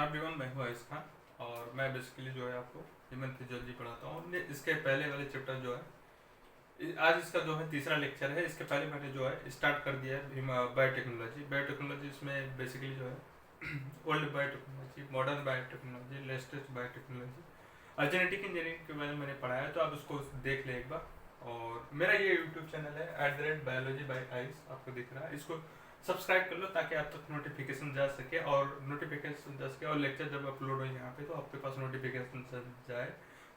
Everyone, मैं हूँ आयुष खान और मैं बेसिकली जो है आपको ह्यूमन फिजियोलॉजी पढ़ाता हूँ। इसके पहले वाले चैप्टर जो है आज इसका जो है तीसरा लेक्चर है। इसके पहले मैंने जो है स्टार्ट कर दिया है बायोटेक्नोलॉजी। बायोटेक्नोलॉजी इसमें बेसिकली जो है old biotechnology, modern biotechnology, latest biotechnology और जेनेटिक इंजीनियरिंग के बारे में मैंने पढ़ाया है, तो आप उसको देख लें एक बार। और मेरा ये यूट्यूब चैनल है @biology by आयुष, आपको दिख रहा है। इसको सब्सक्राइब कर लो ताकि आप तक नोटिफिकेशन जा सके और लेक्चर जब अपलोड हो यहाँ पे तो आपके पास नोटिफिकेशन जाए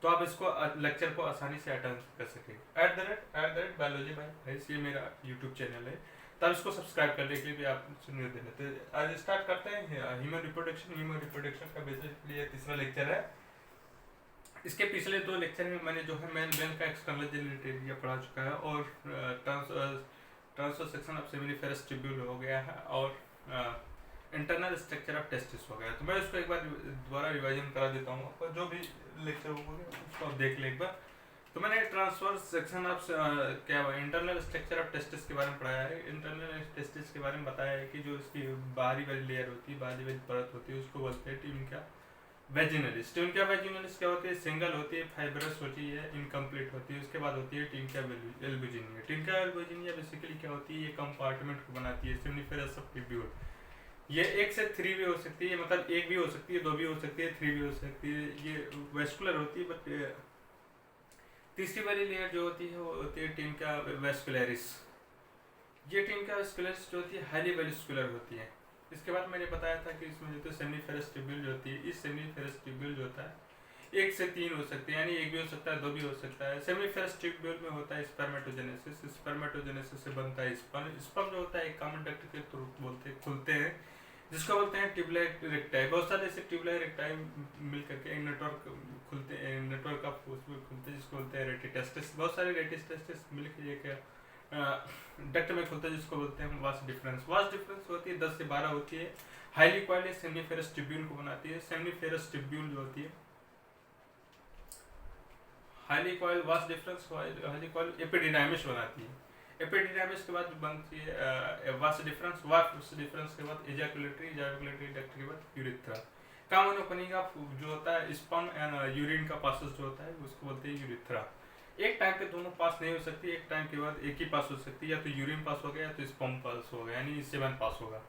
तो आप इसको लेक्चर को आसानी से अटेंड कर सके। @biology by आयुष ये मेरा यूट्यूब चैनल है, तब इसको सब्सक्राइब करने के लिए भी आप सुनिए देना। तो आज स्टार्ट करते हैं ह्यूमन रिप्रोडक्शन का बेसिकली ये तीसरा लेक्चर है। इसके पिछले दो लेक्चर में मैंने जो है मेल का एक्सटर्नल जेनिटल एरिया पढ़ा चुका है और ट्रांससेक्शन ऑफ सेमिनिफेरस ट्यूब्यूल हो गया है और इंटरनल स्ट्रक्चर ऑफ टेस्टिस हो गया। तो मैं उसको एक बार दोबारा रिवाइजन करा देता हूँ आपको, जो भी लेक्चर हो गया उसको आप देख लें एक बार। तो मैंने transverse section of internal structure of testis के बारे में पढ़ाया है। इंटरनल टेस्टिस के बारे में बताया है कि जो इसकी बाहरी वाली लेयर होती है, बाहरी वाली परत होती है, उसको बोलते हैं ट्यूनिका वेजिनलिस। ट्यूनिका वेजिनलिस क्या होती है? सिंगल होती है, फाइब्रस होती है, इनकम्प्लीट होती है। उसके बाद होती है tunica albuginea. Tunica albuginea basically क्या होती है? ये कंपार्टमेंट को बनाती है सेमिनिफेरस ऑफ ट्यूब्यूल। ये 1 से 3 भी हो सकती है, मतलब 1 भी हो सकती है, 2 भी हो सकती है, 3 भी हो सकती है। ये वेस्कुलर होती है, बट तीसरी वाली लेयर जो होती है वो होती है ट्यूनिका वेस्कुलरिस। ये ट्यूनिका वेस्कुलरिस जो होती है हाईली वेस्कुलर होती है। इसके बाद मैंने बताया था कि इसमें जो सेमिनिफेरस ट्यूब्यूल जो होती है, इस सेमिनिफेरस ट्यूब्यूल जो होता है 1 से 3 हो सकते हैं, यानी 1 भी हो सकता है, 2 भी हो सकता है। सेमिनिफेरस ट्यूब्यूल में होता है स्पर्मेटोजेनेसिस। स्पर्मेटोजेनेसिस से बनता है स्पर्म। स्पर्म जो होता है एक कॉमन डक्ट के थ्रू खुलते हैं, जिसको बोलते हैं ट्यूबुलर रेक्टाई। बहुत सारे ऐसे ट्यूबुलर रेक्टाई मिल करके एक नेटवर्क खुलते हैं, नेटवर्क ऑफ उसमें खुलते हैं, जिसको बोलते हैं रेटिटेस्टिस। बहुत सारे रेटिटेस्टिस मिलकर एक डक्ट में खुलता है, जिसको बोलते हैं वास्ट डिफरेंस। वास्ट डिफरेंस होती है 10 से 12 होती है। हाईली कॉइल्ड सेमिनिफेरस ट्यूब्यूल को बनाती है। सेमिनिफेरस ट्यूब्यूल जो होती है highly coiled vast difference highly coiled epididymis बनाती है। एपिडिडाइमिस के बाद बनती है वास्ट डिफरेंस। वास्ट डिफरेंस के बाद एजाकुलेटरी डक्ट के बाद यूरिथ्रा। कॉमन ओपनिंग ऑफ जो होता है स्पर्म एंड यूरिन का पासेस जो होता है उसको बोलते हैं यूरिथ्रा। एक टाइम पे दोनों पास नहीं हो सकती, एक टाइम के बाद एक ही पास हो सकती है, या तो यूरिन पास हो गया या तो स्पर्म पास हो गया, यानी सेवन पास होगा।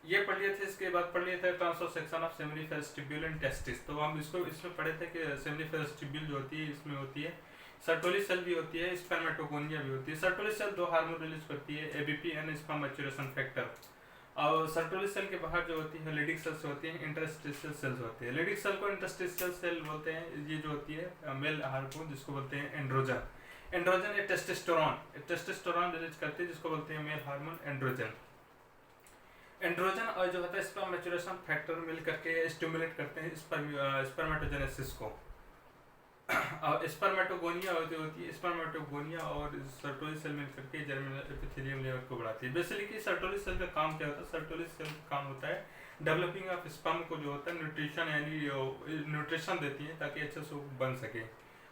ये पढ़ लिए थे। इसके बाद पढ़ लिए थे transection of seminiferous tubule and testis. तो हम इसको इसमें पढ़े थे कि सेमिनिफेरस ट्यूब्यूल जो होती है इसमें होती है सर्टोली सेल भी होती है, स्पर्मेटोगोनिया भी होती है। सर्टोली सेल 2 हार्मोन रिलीज करती है, ABP and sperm maturation factor. और सर्टोली सेल के बाहर जो होती है लेडिक सेल्स होती हैं, इंटरस्टिशियल सेल्स होते हैं। लेडिक सेल को इंटरस्टिशियल सेल बोलते हैं। ये जो होती है मेल हार्मोन जिसको बोलते हैं एंड्रोजन। एंड्रोजन या टेस्टोस्टेरोन रिलीज करते हैं, जिसको बोलते हैं मेल हार्मोन एंड्रोजन। एंड्रोजन और जो होता है स्पर्म मैच्योरेशन फैक्टर मिल करके स्टिमुलेट करते हैं स्पर्मेटोजेनेसिस को। स्पर्मेटोगोनिया होती है, स्पर्मेटोगोनिया और सर्टोली सेल मिल करके जर्मिनल एपिथेलियम लेयर को बढ़ाती है। बेसिकली सर्टोली सेल का काम क्या होता है? सर्टोली सेल का काम होता है डेवलपिंग ऑफ स्पर्म को जो होता है न्यूट्रिशन, यानी न्यूट्रिशन देती है ताकि अच्छे से बन सके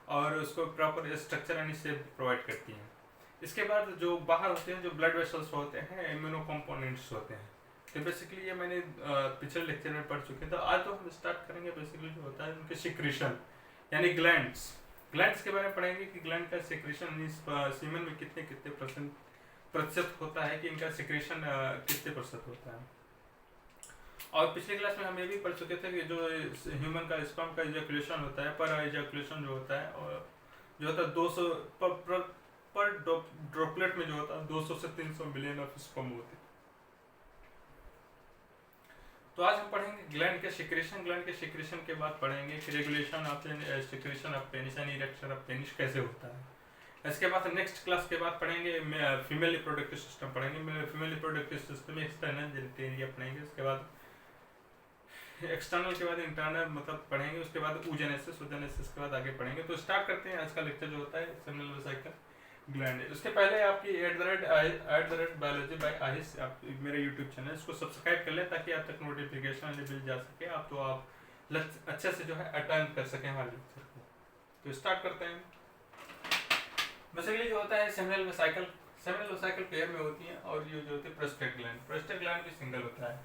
और उसको प्रॉपर स्ट्रक्चर यानी शेप प्रोवाइड करती हैं। इसके बाद जो बाहर होते हैं जो ब्लड वेसल्स होते हैं इम्यूनो कंपोनेंट्स होते हैं। तो बेसिकली ये मैंने पिछले लेक्चर में पढ़ चुके थे। आज तो हम स्टार्ट करेंगे बेसिकली जो होता है उनके सिक्रीशन यानी ग्लैंड्स के बारे में पढ़ेंगे कि ग्लैंड का सिक्रीशन सीमन में कितने प्रतिशत होता है, कि इनका सिक्रीशन कितने प्रतिशत होता है। और पिछले क्लास में हम ये भी पढ़ चुके थे कि जो ह्यूमन का स्पर्म का इजैकुलेशन होता है, पर इजैकुलेशन जो होता है और जो होता है 200 पर ड्रॉपलेट में जो होता है 200 से 300 मिलियन ऑफ स्पर्म होते हैं। तो आज हम पढ़ेंगे ग्लैंड के सिक्रीशन के बाद पढ़ेंगे कि regulation of secretion of penis यानी इरेक्शन ऑफ पेनिस कैसे होता है। इसके बाद नेक्स्ट क्लास के बाद पढ़ेंगे फीमेल रिप्रोडक्टिव सिस्टम पढ़ेंगे। फीमेल रिप्रोडक्टिव सिस्टम में एक्सटर्नल जेनिटल एरिया पढ़ेंगे। उसके बाद एक्सटर्नल के बाद इंटरनल मतलब पढ़ेंगे। उसके बाद oogenesis के बाद आगे पढ़ेंगे। तो स्टार्ट करते हैं आज का लेक्चर जो होता है सेमिनल वेसिकल ग्लैंड। उसके पहले आपकी @biology by आयुष मेरा यूट्यूब चैनल, इसको सब्सक्राइब कर लें ताकि आप तक नोटिफिकेशन मिल जा सके, आप तो आप अच्छे से जो है अटेंड कर सकें हमारे लेक्चर को। तो स्टार्ट करते हैं। बेसिकली जो होता है सेमिनल वेसिकल पेयर में होती हैं और ये जो होती है प्रोस्टेट ग्लैंड भी सिंगल होता है।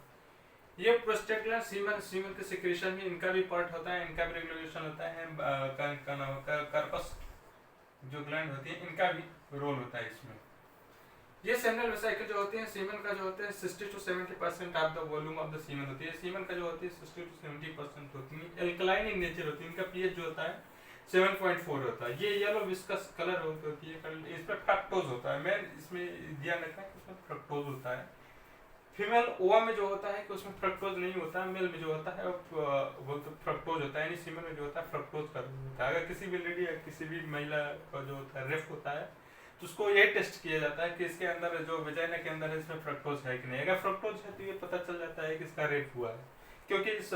ये प्रोस्टेग्लैंड सीमन सीमन के सिक्रेशन में इनका भी पार्ट होता है, इनका भी रेगुलेशन होता है। का नाम कार्पस जो ग्लैंड होती है इनका भी रोल होता है इसमें। ये सेमिनल वेसिकल जो होते हैं सीमन का जो होता है 60 to 70% of the volume of the semen होती है। सीमन का जो होती है 60 to 70% होती है, एल्कलाइन इन नेचर होती है। इनका पीएच जो होता है 7.4 होता है। ये येलो विस्कस कलर होती है, इस पर फ्रक्टोज होता है। मैं इसमें ध्यान रखना है इसमें फ्रक्टोज होता है। फीमेल ओवा में जो होता है कि उसमें फ्रक्टोज नहीं होता, मेल में जो होता है वो तो फ्रक्टोज होता है, यानी सीमन में जो होता है फ्रक्टोज का होता है। अगर किसी भी लेडी या किसी भी महिला का जो होता है रेफ होता है तो उसको ये टेस्ट किया जाता है कि इसके अंदर जो वेजाइना के अंदर है इसमें फ्रक्टोज है कि नहीं। अगर फ्रक्टोज है तो ये पता चल जाता है कि इसका रेप हुआ है, क्योंकि इस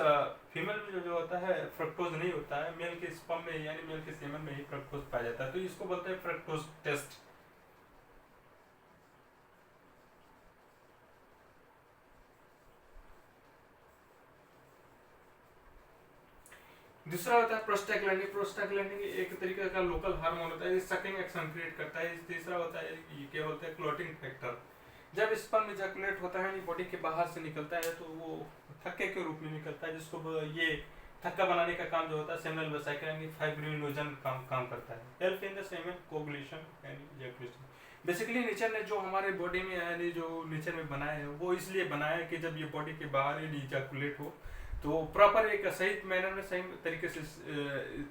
फीमेल में जो होता है फ्रक्टोज नहीं होता है, मेल के स्पर्म में यानी मेल के सीमन में ही फ्रक्टोज पाया जाता है। तो इसको बोलते हैं फ्रक्टोज टेस्ट। दूसरा होता है प्रोस्टाग्लैंडिन। प्रोस्टाग्लैंडिन एक तरीके का लोकल हार्मोन होता है, सकिंग एक्शन क्रिएट करता है। तीसरा होता है ये क्या बोलते हैं क्लोटिंग फैक्टर। जब स्पर्म इजैकुलेट होता है बॉडी के बाहर से निकलता है तो वो थक्के के रूप में निकलता है, जिसको ये थक्का बनाने का काम जो होता है सेमिनल वेसिकल यानी फाइब्रिनोजन काम करता है। Help in the semen coagulation यानी इजैकुलेशन। बेसिकली नेचर ने जो हमारे बॉडी में यानी जो नेचर में बनाया है वो इसलिए बनाया है कि जब ये बॉडी के बाहर इजैकुलेट हो तो प्रॉपर एक सही मैनर में सही तरीके से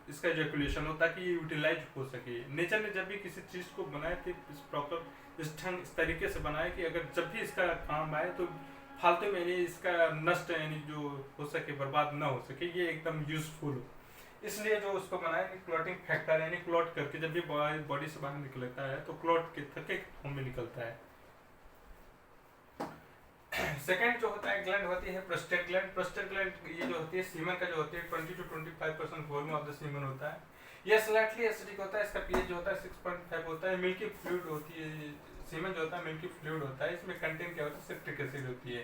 इसका इजैकुलेशन हो ताकि ये यूटिलाइज हो सके। नेचर ने जब भी किसी चीज़ को बनाया तो इस प्रॉपर इस तरीके से बनाया कि अगर जब भी इसका काम आए तो फालतू में नहीं इसका नष्ट यानी जो हो सके बर्बाद ना हो सके, ये एकदम यूजफुल हो। इसलिए जो उसको बनाया कि क्लॉटिंग फैक्टर यानी क्लॉट करके जब भी बॉडी से बाहर निकलता है तो क्लॉट के थके फॉर्म में निकलता है। सेकंड जो होता है ग्लैंड होती है प्रोस्टेट ग्लैंड। प्रोस्टेट ग्लैंड ये जो होती है सीमन का जो होती है 20 to 25% volume of the semen होता है। यह स्लाइटली एसिडिक होता है, इसका पीएच जो होता है 6.5 होता है। मिल्की फ्लूइड होती है, सीमन जो होता है मिल्की फ्लूइड होता है। इसमें कंटेंट क्या होता है सिट्रिक एसिड होती है।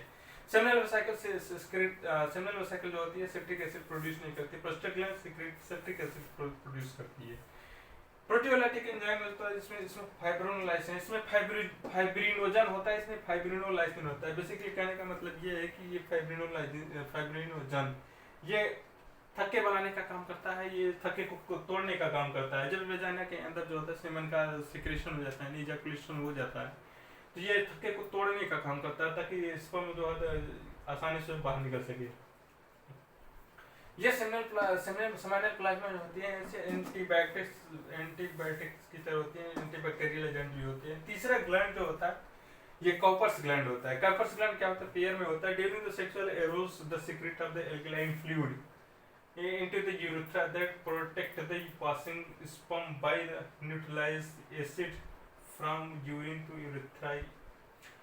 सेमिनल वेसिकल सेमिनल वेसिकल जो होती है सिट्रिक एसिड प्रोड्यूस नहीं करती, prostate gland citric acid produce करती है। प्रोटियोलाइटिक एंजाइम होता है इसमें फाइब्रिनोलाइसिन, इसमें फाइब्रिनोजन होता है, इसमें फाइब्रिनोलाइसिन होता है। बेसिकली कहने का मतलब ये है कि ये फाइब्रिनोजन ये थक्के बनाने का काम करता है, ये थक्के को तोड़ने का काम करता है। जब वेजाइना के अंदर जो होता है सीमन का सिक्रेशन हो जाता है, इजैकुलेशन हो जाता है तो ये थक्के को तोड़ने का काम करता है ताकि स्पर्म जो है आसानी से बाहर निकल सके। ये सेमिनल प्लाज्मा जो होती है ऐसे एंटीबायोटिक्स की तरह होती है, एंटीबैक्टीरियल एजेंट भी होते हैं। तीसरा ग्लैंड जो होता है ये कॉपर्स ग्लैंड होता है। कॉपर्स ग्लैंड क्या होता है पेयर में होता है। During the sexual arrows the secret of the alkaline fluid into the urethra that protect the passing sperm by the neutralized acid from urine to urethra.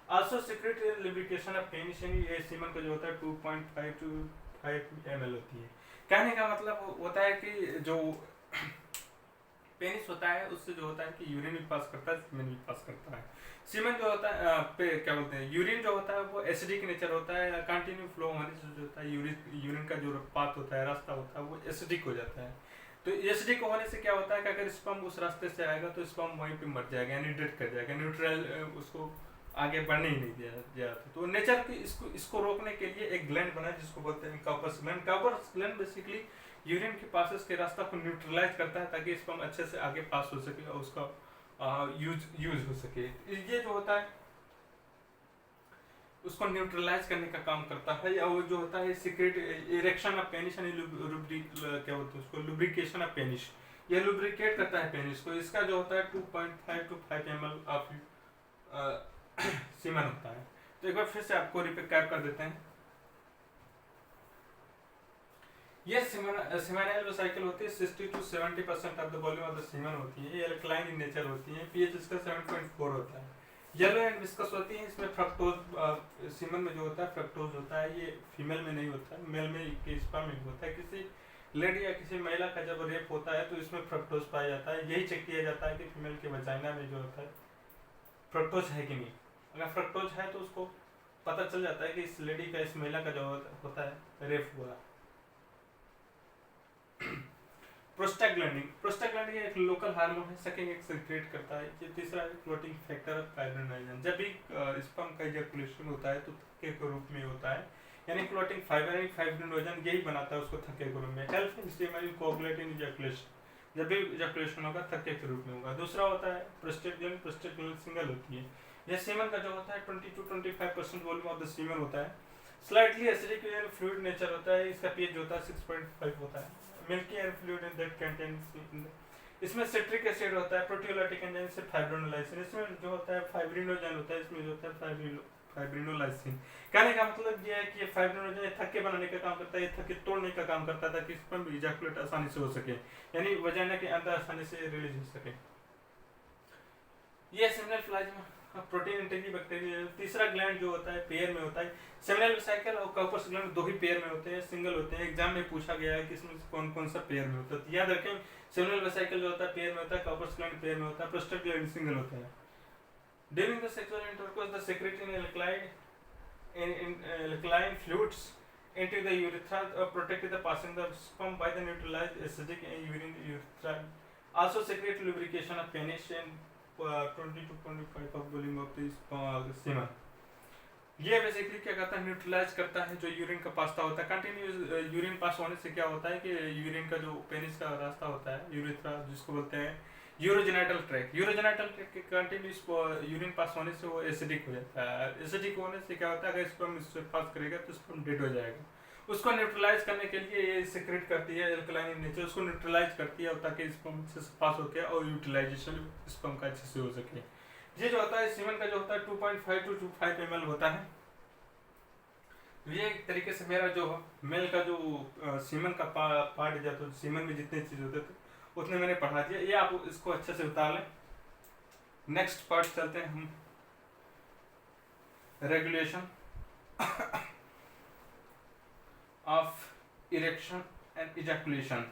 Also secret lubrication of penis यानी ये semen का जो होता है 2.5 to 5 ml होती है। कहने का मतलब होता है कि जो पेनिस होता है उससे जो होता है कि यूरिन भी पास करता है, सीमेन भी पास करता है। सीमेन जो होता है क्या बोलते हैं यूरिन जो होता है वो एसिडिक नेचर होता है, कंटिन्यू फ्लो होने से जो होता है यूरिन का जो पाथ होता है रास्ता होता है वो एसिडिक हो जाता है। तो एसिडिक होने से क्या होता है कि अगर स्पर्म उस रास्ते से आएगा तो स्पर्म वहीं पे मर जाएगा यानी डेड कर जाएगा, न्यूट्रल उसको आगे बढ़ने ही नहीं दिया जाता। तो नेचर की इसको रोकने के लिए एक ग्लैंड बना है जिसको बोलते हैं Cowper's gland. Cowper's gland basically urine के पासेस के रास्ता को न्यूट्रलाइज करता है ताकि स्पर्म अच्छे से आगे पास हो सके और उसका यूज हो सके। ये जो होता है उसको न्यूट्रलाइज करने का काम करता है। या वो जो होता है सीक्रेट इरेक्शन ऑफ पेनिस यानी क्या बोलते हैं उसको लुब्रिकेशन ऑफ पेनिस, ये लुब्रिकेट करता है पेनिस को। इसका जो होता है 2.5 to 5 ml ऑफ सीमन होता है। तो एक बार फिर से आपको रिकैप कर देते हैं। ये सीमेनल वेसिकल होती है 60 to 70% of the volume of the semen होती है। ये अल्कलाइन इन नेचर होती है, पीएच इसका 7.4 होता है। येलो एंड विस्कस होती है, इसमें फ्रक्टोज सीमन में जो होता है फ्रक्टोज होता है। ये फीमेल में नहीं होता है, मेल में के स्पर्म में होता है। किसी लेडी या किसी महिला का जब रेप होता है तो इसमें फ्रक्टोज पाया जाता है। यही चेक किया जाता है कि फीमेल के वजाइना में जो होता है फ्रक्टोज है कि नहीं। अगर फ्रक्टोज है तो उसको पता चल जाता है कि इस लेडी का इस महिला का जो होता है रेप हुआ। प्रोस्टाग्लैंडिन एक लोकल हार्मोन है, सकिंग एक सीक्रेट करता है। ये तीसरा है क्लोटिंग फैक्टर ऑफ फाइब्रिनोजन। जब भी स्पर्म का इजैकुलेशन होता है तो थक्के के रूप में होता है, यानी क्लोटिंग फाइब्रिनोजन यही बनाता है उसको थक्के के रूप में। Help in semen coagulate in ejaculation, जब भी इजैकुलेशन होगा थक्के के रूप में होगा। दूसरा होता है प्रोस्टेट ग्लैंड सिंगल होती है। यह सीमन का जो होता है 20 to 25% volume of the semen होता है। Slightly acidic and fluid nature होता है। इसका पीएच जो होता है 6.5 होता है। Milky and fluid in that contains, इसमें सिट्रिक एसिड होता है, प्रोटियोलाइटिक एंजाइम से फाइब्रिनोलाइसिन, इसमें जो होता है फाइब्रिनोजन होता है, इसमें जो होता है फाइब्रिनोलाइसिन। कहने का मतलब ये है कि ये फाइब्रिनोजन ये थक्के बनाने का काम करता है, ये थक्के तोड़ने का काम करता था कि इस पर इजैकुलेट आसानी से हो सके, यानी वजाइना के अंदर आसानी से रिलीज हो सके। ये सेमिनल प्लाज्मा प्रोटीन इंटेजिंग बैक्टीरिया। तीसरा ग्लैंड जो होता है पेयर में होता है। सेमिनल वेसिकल और कार्पस ग्लैंड दो ही पेयर में होते हैं, सिंगल होते हैं। एग्जाम में पूछा गया है कि इसमें कौन कौन सा पेयर में होता है, तो याद रखें सेमिनल वेसिकल जो होता है पेयर में होता है, कार्पस ग्लैंड पेयर में होता है, प्रोस्टेट ग्लैंड सिंगल होता है। During the sexual intercourse the secreting alkaline fluids into the urethra protect the passing the sperm by the neutralized acidic urine urethra. Also secrete lubrication of penis and 20 to 25 of volume of the semen. ये basically क्या करता है, neutralise करता है जो urine का pasta होता है। कंटिन्यूस यूरिन पास होने से क्या होता है कि यूरिन का जो पेनिस का रास्ता होता है, यूरेथ्रा जिसको बोलते हैं यूरोजेनाइटल ट्रैक, यूरोजेनाइटल ट्रैक के कंटिन्यूस यूरिन पास होने से वो एसिडिक हो जाता है। एसिडिक होने से क्या होता है, अगर स्पर्म इससे पास करेगा तो स्पर्म डेड हो जाएगा। उसको न्यूट्रलाइज करने के लिए ये सिक्रेट करती है एल्कलाइन नेचर, उसको न्यूट्रलाइज करती है ताकि स्पर्म से पास होकर और यूटिलाइजेशन स्पर्म का अच्छे से हो सके। ये जो होता है सीमन का जो होता है 2.5 to 25 ml होता है। ये एक तरीके से मेरा जो मेल का जो सीमन का पार्ट जाता है, सीमन में जितने चीज होते थे उतने मैंने पढ़ा दिया। ये आप इसको अच्छे से उतार लें। नेक्स्ट पार्ट चलते हैं हम, regulation of erection and ejaculation.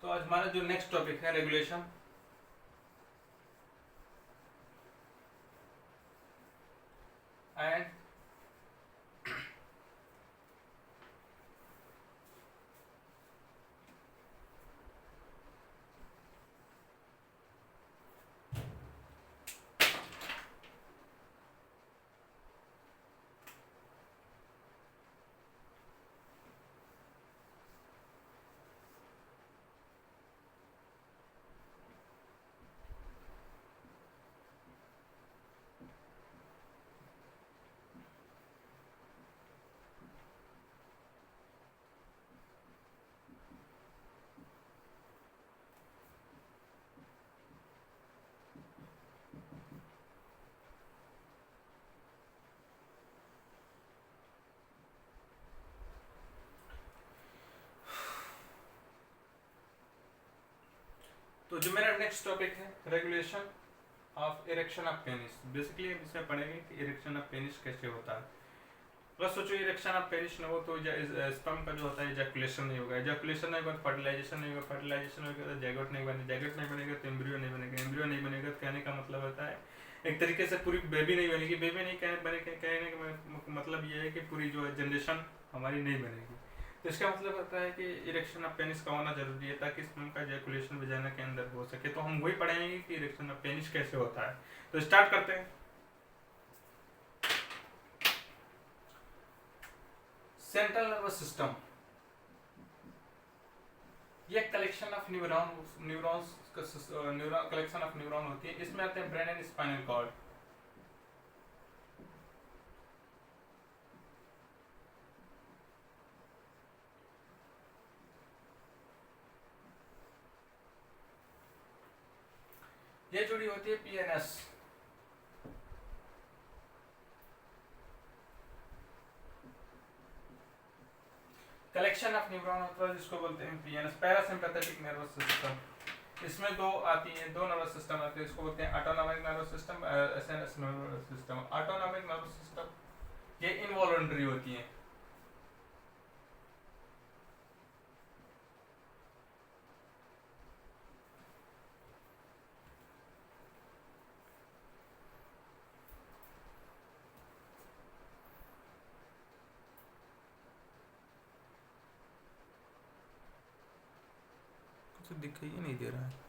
तो आज हमारा जो नेक्स्ट टॉपिक है रेगुलेशन एंड तो जो मेरा नेक्स्ट टॉपिक है regulation of erection of penis. Basically हम इसमें पढ़ेंगे कि इरेक्शन ऑफ पेनिस कैसे होता है। बस सोचो इरेक्शन ऑफ पेनिस न हो तो स्पर्म का जो होता है इजैकुलेशन नहीं होगा, इजैकुलेशन नहीं होगा फर्टिलाइजेशन नहीं होगा, फर्टिलाइजेशन होगा तो जैगोट नहीं बनेगा, जैगोट नहीं बनेगा तो एम्ब्रियो नहीं बनेगा, एम्ब्रियो नहीं बनेगा तो कहने का मतलब होता है एक तरीके से पूरी बेबी नहीं बनेगी। बेबी नहीं कहने का मतलब ये है कि पूरी जो है जनरेशन हमारी नहीं बनेगी। तो इसका मतलब होता है कि इरेक्शन ऑफ पेनिस का होना जरूरी है ताकि स्पर्म का इजैकुलेशन वजाइना के अंदर हो सके। तो हम वही पढ़ेंगे कि इरेक्शन ऑफ पेनिस कैसे होता है। तो स्टार्ट करते हैं। सेंट्रल नर्वस सिस्टम ये collection of neurons collection of neuron होती है। इसमें आते हैं ब्रेन एंड स्पाइनल कॉर्ड। ये जुड़ी होती है पीएनएस, कलेक्शन ऑफ न्यूरॉन होता है जिसको बोलते हैं पीएनएस, पैरासिम्पैथेटिक नर्वस सिस्टम। इसमें दो आती है, दो नर्वस सिस्टम आते हैं, इसको बोलते हैं autonomic nervous system, SNS nervous system. Autonomic nervous system ये इनवॉलंटरी होती है, कुछ दिखाई ही नहीं दे रहा है।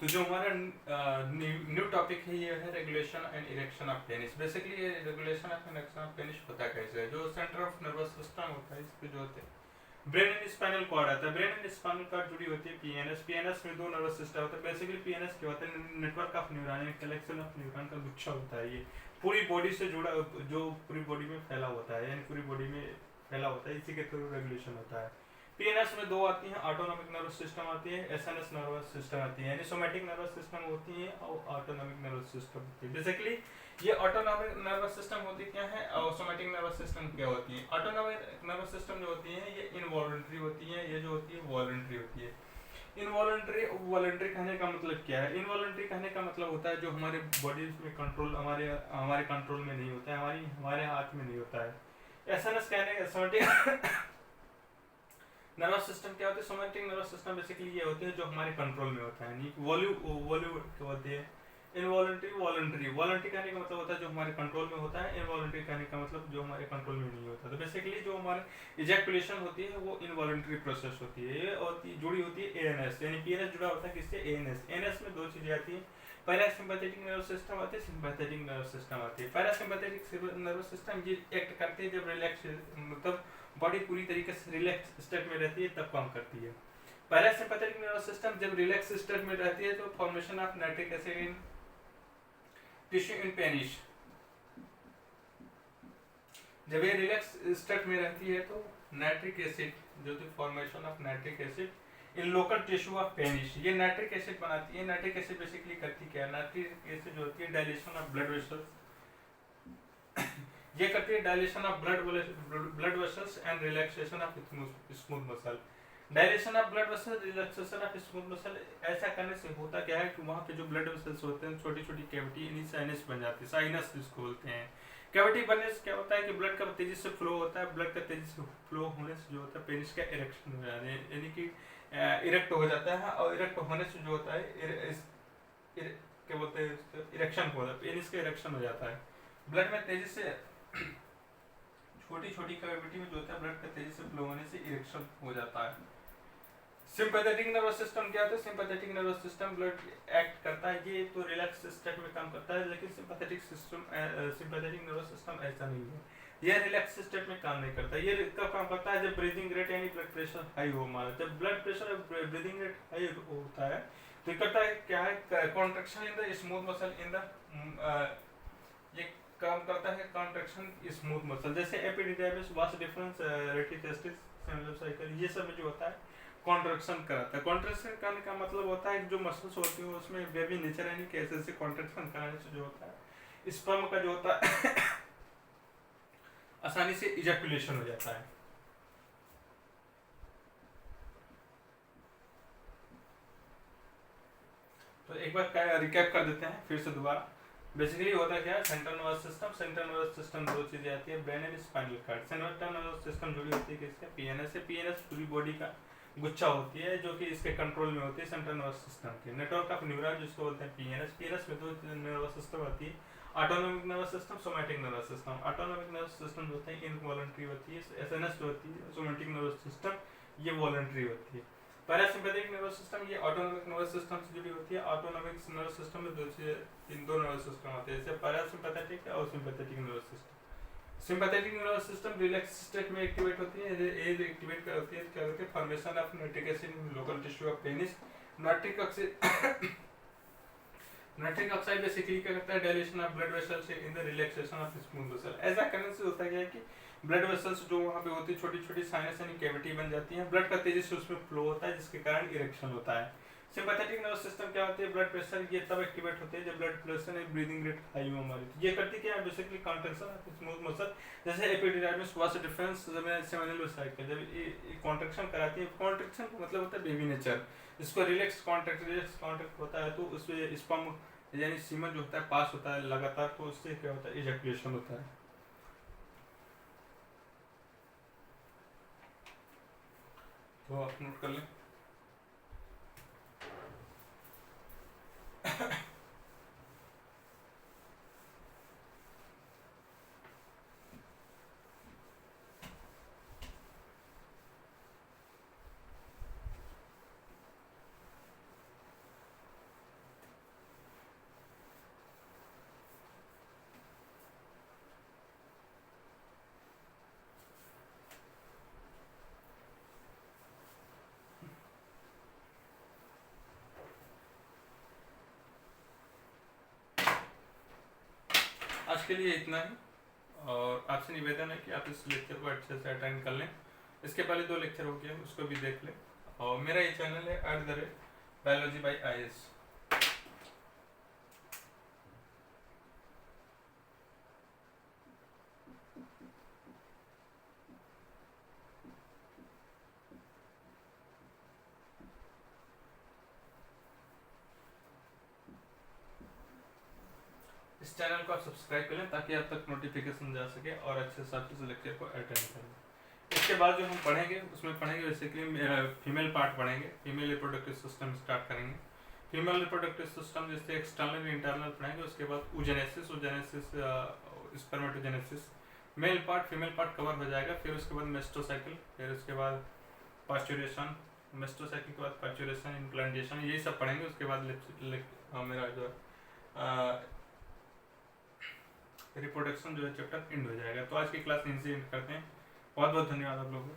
तो जो हमारा न्यू टॉपिक है ये है regulation and erection of penis. Basically ये regulation of erection of penis होता कैसे है, जो सेंटर ऑफ नर्वस सिस्टम होता है इसके जो होते हैं ब्रेन एंड स्पाइनल कॉर्ड आता है। ब्रेन एंड स्पाइनल कॉर्ड जुड़ी होती है पीएनएस। पीएनएस में दो नर्वस सिस्टम होता है। बेसिकली पीएनएस क्या होता है, network of neuron, collection of neuron का गुच्छा होता है। ये पूरी बॉडी से जुड़ा, जो पूरी बॉडी में फैला होता है, यानी पूरी बॉडी में फैला होता है, इसी के थ्रू रेगुलेशन होता है। पीएनएस में दो आती हैं, ऑटोनॉमिक नर्वस सिस्टम आती है, एसएनएस नर्वस सिस्टम आती है, यानी सोमैटिक नर्वस सिस्टम होती है और ऑटोनॉमिक नर्वस सिस्टम होती है। बेसिकली ये ऑटोनॉमिक नर्वस सिस्टम होती क्या है और सोमैटिक नर्वस सिस्टम क्या होती है। ऑटोनॉमिक नर्वस सिस्टम जो होती है ये इनवॉलंटरी होती है, ये जो होती है वॉलंटरी होती है। इनवॉलंटरी वॉलंटरी कहने का मतलब क्या है, इनवॉलंटरी कहने का मतलब होता है जो हमारे बॉडी में कंट्रोल हमारे कंट्रोल में नहीं होता है, हमारे हाथ में नहीं होता है। एसएनएस कहने का सोमैटिक नर्वस सिस्टम क्या होती है, सोमैटिक नर्वस सिस्टम बेसिकली ये होते हैं जो हमारे कंट्रोल में होता है। वॉल्यूम क्या होती है, इनवॉलंटरी वॉलंटरी। वॉलंटरी कहने का मतलब होता है जो हमारे कंट्रोल में होता है, इनवॉलंटरी कहने का मतलब जो हमारे कंट्रोल में नहीं होता। तो बेसिकली जो हमारे इजैकुलेशन होती है वो इनवॉलंटरी प्रोसेस होती है। ये और जुड़ी होती है एएनएस, यानी पीएनएस जुड़ा होता है किससे, एएनएस। एएनएस में दो चीजें आती हैं, पैरासिम्पैथेटिक नर्वस सिस्टम आती है, सिम्पैथेटिक नर्वस सिस्टम आती है। पैरासिम्पैथेटिक नर्वस सिस्टम ये एक्ट करती है जब रिलैक्स, मतलब बॉडी पूरी तरीके से रिलैक्स स्टेट में रहती है तब काम करती है। पैरासिम्पैथेटिक नर्वस सिस्टम जब रिलैक्स स्टेट में रहती है तो formation of nitric acid in tissue in penis. जब ये रिलैक्स स्टेट में रहती है तो नाइट्रिक एसिड जो कि formation of nitric acid in local tissue of penis, ये नाइट्रिक एसिड बनाती है। नाइट्रिक एसिड बेसिकली करती क्या है, नाइट्रिक एसिड जो होती है डायलेशन ऑफ ब्लड वेसल्स, ये करती है dilation of blood vessels and relaxation of smooth muscle. Dilation of blood vessel, relaxation of smooth muscle, ऐसा करने से होता क्या है कि वहाँ पे जो ब्लड वेसल्स होते हैं छोटी छोटी कैविटी, इन्हीं साइनस बन जाती है, साइनस जिसको बोलते हैं। कैविटी बनने से क्या होता है कि ब्लड का तेजी से फ्लो होता है, ब्लड का तेजी से फ्लो होने से जो होता है पेनिस का इरेक्शन हो जाता है, यानी कि इरेक्ट हो जाता है। और इरेक्ट होने से जो होता है क्या बोलते हैं, इरेक्शन हो जाता है, पेनिस का इरेक्शन हो जाता है। ब्लड में तेजी से छोटी छोटी कैविटी में जो होता है ब्लड का तेजी से फ्लो होने से इरेक्शन हो जाता है। सिंपैथेटिक नर्वस सिस्टम क्या होता है, sympathetic nervous system blood act करता है, ये तो रिलैक्स स्टेट में काम करता है, लेकिन सिंपैथेटिक नर्वस सिस्टम ऐसा नहीं है, ये रिलैक्स स्टेट में काम नहीं करता। ये कब काम करता है, जब ब्रीदिंग रेट यानी ब्लड प्रेशर हाई हो हमारा। जब ब्लड प्रेशर और ब्रीदिंग रेट हाई होता है तो ये करता है क्या है, contraction in the smooth muscle in the, ये काम करता है कॉन्ट्रैक्शन स्मूथ मसल, जैसे epididymis, vas difference, reticular cycle, ये सब में जो होता है कॉन्ट्रैक्शन कराता है। कॉन्ट्रैक्शन करने का मतलब होता है जो मसल्स होती है उसमें बेबी नेचर यानी कैसे से कॉन्ट्रैक्शन कराने से जो होता है स्पर्म का जो होता है आसानी से इजैकुलेशन हो जाता है। तो एक बार रिकैप कर देते हैं फिर से दोबारा। बेसिकली होता क्या है, central nervous system, central nervous system दो चीजें आती है, brain and spinal cord. Central nervous system जुड़ी होती है किससे, पीएनएस से। पीएनएस पूरी बॉडी का गुच्छा होती है जो कि इसके कंट्रोल में होती है सेंट्रल नर्वस सिस्टम के। नेटवर्क ऑफ न्यूरॉन जिसको बोलते हैं पीएनएस। पीएनएस में दो नर्वस सिस्टम आती है, autonomic nervous system, somatic nervous system. Autonomic nervous system जो होते हैं इनवॉलंटरी होती है, एसएनएस जो होती है, सोमैटिक नर्वस सिस्टम ये वॉलंटरी होती है। पैरासिम्पैथिक नर्वस सिस्टम ये ऑटोनॉमिक नर्वस सिस्टम से जुड़ी होती है। ऑटोनॉमिक नर्वस सिस्टम में दो नर्वस सिस्टम होते हैं, जैसे पैरासिम्पैथिक और sympathetic nervous system. Sympathetic nervous system relax state में एक्टिवेट होती है, ये एक्टिवेट करती है क्या करती है, formation of nitric acid in local tissue of penis. Nitric oxide nitric oxide basically क्या करता है, dilation of blood vessels in the relaxation of smooth muscle. ऐसा करने से होता है कि ब्लड वेसल्स जो वहाँ पे होती है छोटी छोटी साइनस यानी कैविटी बन जाती है, ब्लड का तेजी से उसमें फ्लो होता है जिसके कारण इरेक्शन होता है। सिंपैथेटिक नर्वस सिस्टम क्या होती है, ब्लड प्रेशर ये तब एक्टिवेट होते हैं जब blood pressure and breathing rate high हो हमारी। ये करती क्या है, basically contraction of smooth muscle, जैसे epididymis, vas deferens, seminal vesicle. जब ये कॉन्ट्रैक्शन कराती है, कॉन्ट्रैक्शन का मतलब होता है बेबी नेचर, इसको रिलैक्स कॉन्ट्रैक्ट होता है तो उसमें स्पर्म यानी सीमन जो होता है पास होता है लगातार, तो उससे क्या होता है, इजैकुलेशन होता है। तो आप नोट कर लें। के लिए इतना ही, और आपसे निवेदन है कि आप इस लेक्चर को अच्छे से अटेंड कर लें। इसके पहले 2 लेक्चर हो गए, उसको भी देख लें। और मेरा ये चैनल है @biology by IS। इस चैनल को आप सब्सक्राइब कर लें ताकि आप तक नोटिफिकेशन जा सके और अच्छे से आप इस लेक्चर को अटेंड करें। इसके बाद जो हम पढ़ेंगे उसमें पढ़ेंगे बेसिकली फीमेल पार्ट पढ़ेंगे, फीमेल रिप्रोडक्टिव सिस्टम स्टार्ट करेंगे। फीमेल रिप्रोडक्टिव सिस्टम जैसे एक्सटर्नल इंटरनल पढ़ेंगे। उसके बाद oogenesis spermatogenesis, male part female part cover हो जाएगा। फिर उसके बाद मेस्टोसाइकिल, फिर उसके बाद पास्चुरेशन, मेस्टोसाइकिल के बाद पास्चुरेशन, इम्प्लांटेशन, यही सब पढ़ेंगे। उसके बाद मेरा जो रिप्रोडक्शन जो है चैप्टर एंड हो जाएगा। तो आज की क्लास यहीं से एंड करते हैं। बहुत बहुत धन्यवाद आप लोगों को।